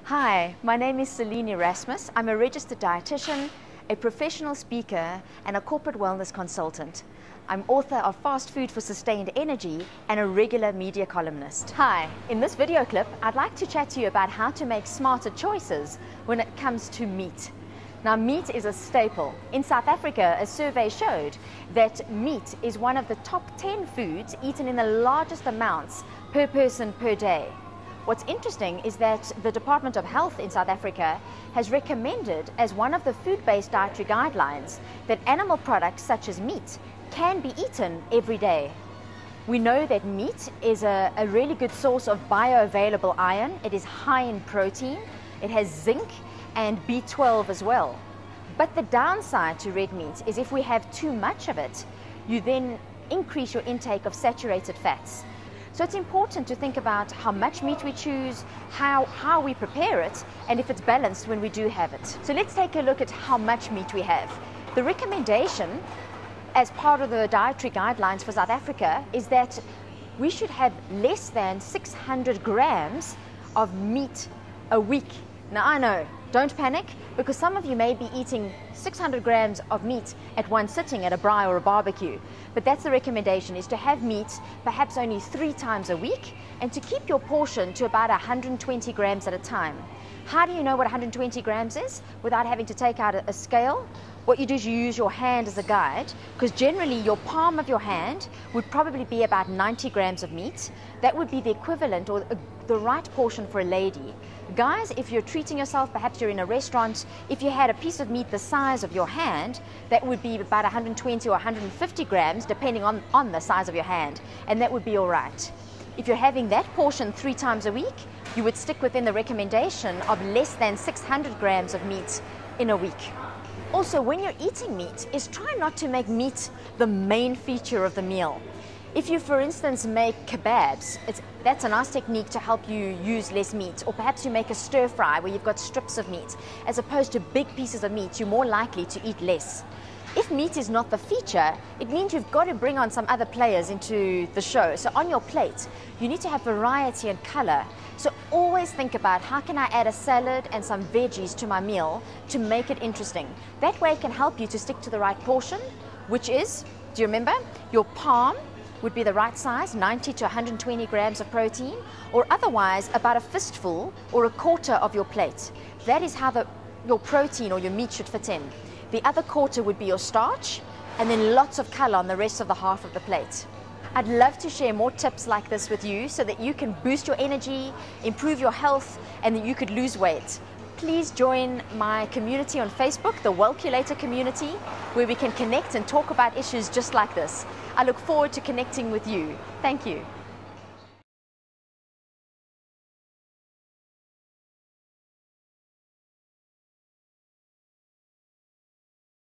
Hi, my name is Celynn Erasmus. I'm a registered dietitian, a professional speaker, and a corporate wellness consultant. I'm author of Fast Food for Sustained Energy and a regular media columnist. Hi, in this video clip, I'd like to chat to you about how to make smarter choices when it comes to meat. Now, meat is a staple. In South Africa, a survey showed that meat is one of the top 10 foods eaten in the largest amounts per person per day. What's interesting is that the Department of Health in South Africa has recommended as one of the food-based dietary guidelines that animal products such as meat can be eaten every day. We know that meat is a really good source of bioavailable iron. It is high in protein, it has zinc and B12 as well. But the downside to red meat is if we have too much of it, you then increase your intake of saturated fats. So it's important to think about how much meat we choose, how we prepare it, and if it's balanced when we do have it. So let's take a look at how much meat we have. The recommendation as part of the dietary guidelines for South Africa is that we should have less than 600 grams of meat a week. Now I know, don't panic, because some of you may be eating 600 grams of meat at one sitting at a braai or a barbecue. But that's the recommendation, is to have meat perhaps only 3 times a week and to keep your portion to about 120 grams at a time. How do you know what 120 grams is without having to take out a scale? What you do is you use your hand as a guide, because generally your palm of your hand would probably be about 90 grams of meat. That would be the equivalent or the right portion for a lady. Guys, if you're treating yourself, perhaps you're in a restaurant, if you had a piece of meat the size of your hand, that would be about 120 or 150 grams, depending on the size of your hand, and that would be all right. If you're having that portion 3 times a week, you would stick within the recommendation of less than 600 grams of meat in a week. Also, when you're eating meat, is try not to make meat the main feature of the meal. If you, for instance, make kebabs, that's a nice technique to help you use less meat. Or perhaps you make a stir fry where you've got strips of meat. As opposed to big pieces of meat, you're more likely to eat less. If meat is not the feature, it means you've got to bring on some other players into the show. So on your plate, you need to have variety and color. So always think about, how can I add a salad and some veggies to my meal to make it interesting? That way it can help you to stick to the right portion, which is, do you remember, your palm would be the right size, 90 to 120 grams of protein, or otherwise about a fistful or a quarter of your plate. That is how your protein or your meat should fit in. The other quarter would be your starch, and then lots of color on the rest of the half of the plate. I'd love to share more tips like this with you so that you can boost your energy, improve your health, and that you could lose weight. Please join my community on Facebook, the Wellculator community, where we can connect and talk about issues just like this. I look forward to connecting with you. Thank you.